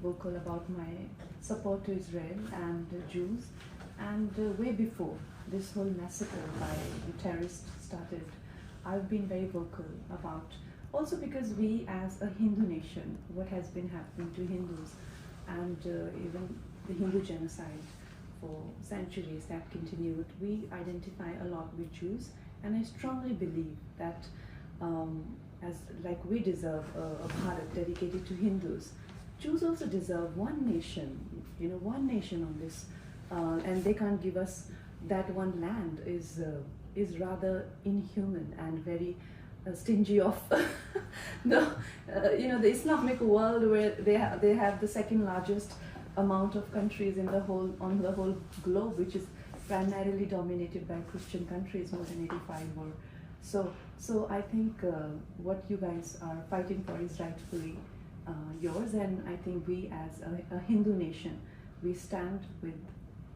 vocal about my support to Israel and Jews. And way before this whole massacre by the terrorists started, I've been very vocal about, also because we as a Hindu nation, what has been happening to Hindus and even the Hindu genocide for centuries that continued, we identify a lot with Jews, and I strongly believe that as like we deserve a Bharat dedicated to Hindus, Jews also deserve one nation, one nation on this, and they can't give us that one land is rather inhuman and very stingy of the Islamic world, where they have the second largest amount of countries in the whole globe, which is primarily dominated by Christian countries. More than 85 were. So I think what you guys are fighting for is rightfully yours, and I think we as a Hindu nation, we stand with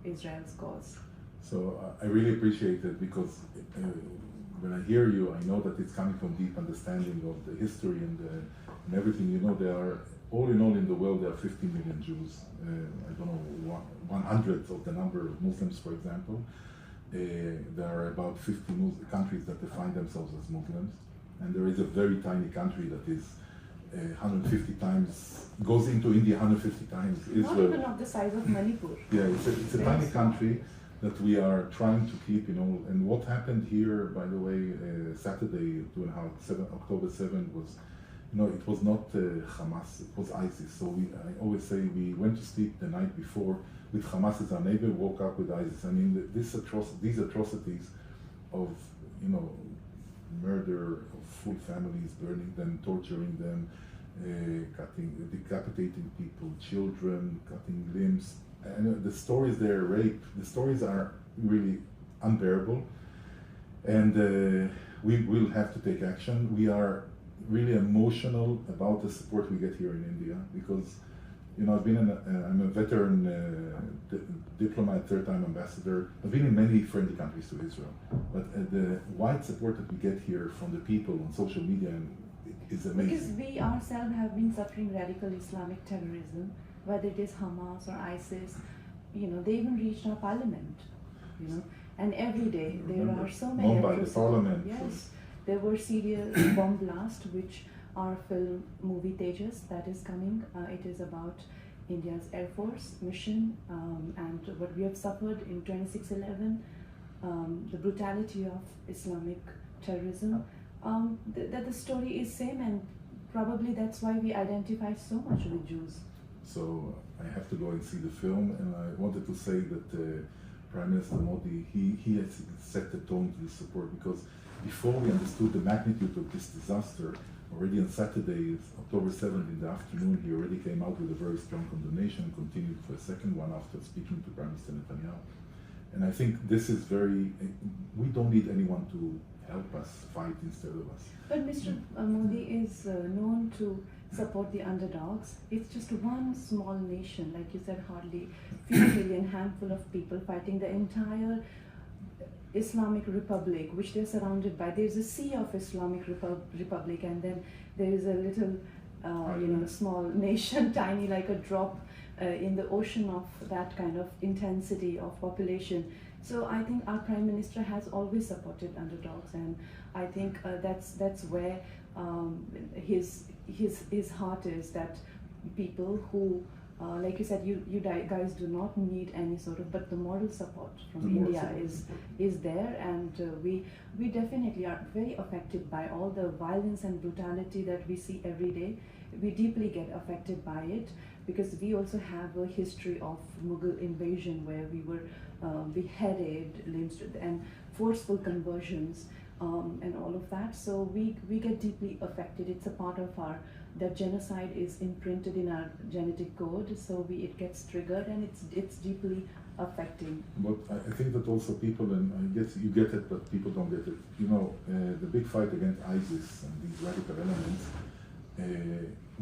Israel's cause. So I really appreciate it, because when I hear you, I know that it's coming from deep understanding of the history and everything. There are, all in all in the world, there are 50 million Jews. I don't know, 100th of the number of Muslims, for example. There are about 50 countries that define themselves as Muslims. And there is a very tiny country that is 150 times, goes into India 150 times Israel. Not even of the size of Manipur. Yeah, it's a tiny country that we are trying to keep, and what happened here, by the way, Saturday, October 7 was, it was not Hamas, it was ISIS. So I always say we went to sleep the night before with Hamas as our neighbor, woke up with ISIS. I mean, these atrocities of, murder of full families, burning them, torturing them, decapitating people, children, cutting limbs. And the stories there, rape, the stories are really unbearable. And we will have to take action. We are really emotional about the support we get here in India, because I'm a veteran diplomat, third-time ambassador. I've been in many friendly countries to Israel, but the wide support that we get here from the people on social media is amazing. Because we ourselves have been suffering radical Islamic terrorism, whether it is Hamas or ISIS, they even reached our parliament, and every day there are so many. By the parliament. Yes, there were serious bomb blasts, which our film movie Tejas that is coming. It is about India's Air Force mission and what we have suffered in 26/11, the brutality of Islamic terrorism. That the story is same, and probably that's why we identify so much with Jews. So I have to go and see the film, and I wanted to say that Prime Minister Modi, he has set the tone to this support, because before we understood the magnitude of this disaster, already on Saturday, October 7th in the afternoon, he already came out with a very strong condemnation, continued for a second one after speaking to Prime Minister Netanyahu. And I think this is we don't need anyone to help us fight instead of us. But Mr. Modi is known to support the underdogs. It's just one small nation, like you said, hardly few million, handful of people fighting the entire Islamic Republic, which they're surrounded by. There's a sea of Islamic Republic, and then there is a little, small nation, tiny like a drop in the ocean of that kind of intensity of population. So I think our Prime Minister has always supported underdogs, and I think that's where his heart is, that people who, like you said, you guys do not need any sort of, but the moral support from India is there, and we definitely are very affected by all the violence and brutality that we see every day. We deeply get affected by it, because we also have a history of Mughal invasion where we were beheaded, lynched, and forceful conversions, and all of that. So we get deeply affected. It's a part of that genocide is imprinted in our genetic code, so it gets triggered, and it's deeply affecting. But I think that also people, and I guess you get it, but people don't get it. The big fight against ISIS and these radical elements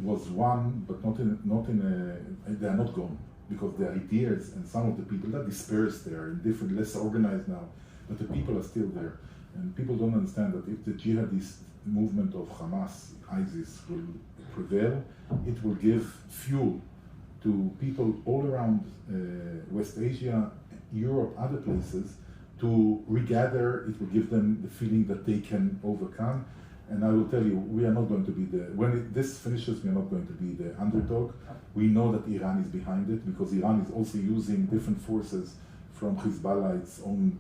was won, but they are not gone, because the ideas and some of the people that dispersed there in different, less organized now, but the people are still there. And people don't understand that if the jihadist movement of Hamas, ISIS, will prevail, it will give fuel to people all around West Asia, Europe, other places, to regather. It will give them the feeling that they can overcome. And I will tell you, we are not going to be when this finishes, we are not going to be the underdog. We know that Iran is behind it, because Iran is also using different forces, from Hezbollah, its own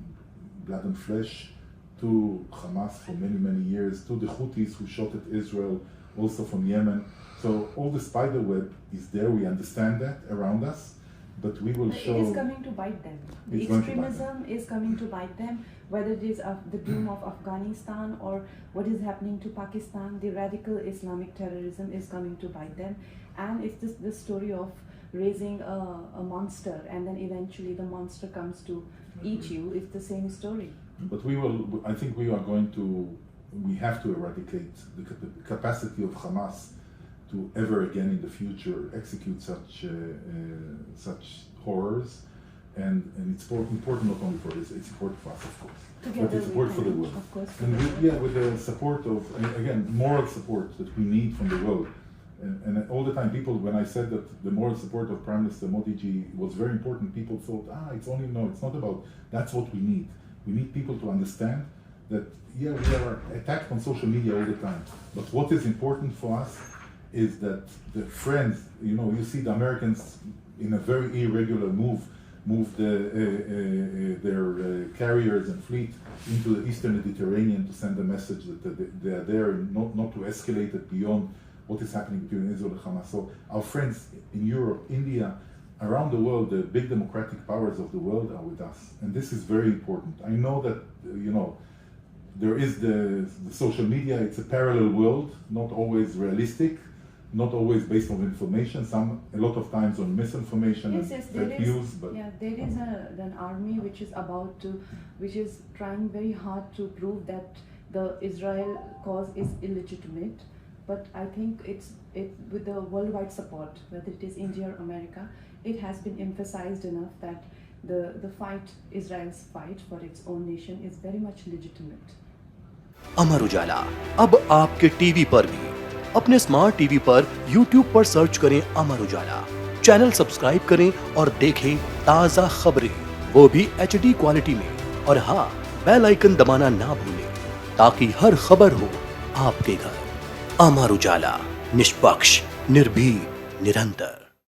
blood and flesh, to Hamas for many, many years, to the Houthis who shot at Israel, also from Yemen. So all the spider web is there, we understand that around us, but we will show... It is coming to bite them. The extremism is coming to bite them, whether it is the doom of Afghanistan or what is happening to Pakistan. The radical Islamic terrorism is coming to bite them. And it's this story of raising a monster, and then eventually the monster comes to eat you. It's the same story. But I think we have to eradicate the capacity of Hamas to ever again in the future execute such horrors, and it's important not only for this, it's important for us, of course, together, but it's important for the world. Of course, and with the support of, again, moral support that we need from the world. And all the time, people, when I said that the moral support of Prime Minister Modi ji was very important, people thought, it's not about, that's what we need. We need people to understand that, we are attacked on social media all the time. But what is important for us is that the friends, you see the Americans in a very irregular move their carriers and fleet into the Eastern Mediterranean to send a message that they are there, not to escalate it beyond what is happening between Israel and Hamas. So our friends in Europe, India, around the world, the big democratic powers of the world are with us. And this is very important. I know that, there is the social media, it's a parallel world, not always realistic, not always based on information, a lot of times on misinformation and fake news. But there is an army which is trying very hard to prove that the Israel cause is illegitimate. But I think it's with the worldwide support, whether it is India or America, it has been emphasized enough that the fight, Israel's fight for its own nation, is very much legitimate. Amar Ujala अब आपके TV पर भी। अपने smart TV पर YouTube पर search करें Amar Ujala, channel subscribe करें और देखें ताज़ा खबरें, वो भी HD क्वालिटी में। और हाँ, बेल आइकन दबाना ना भूलें ताकि हर खबर हो आपके घर। अमर उजाला, निष्पक्ष, निर्भीक, निरंतर।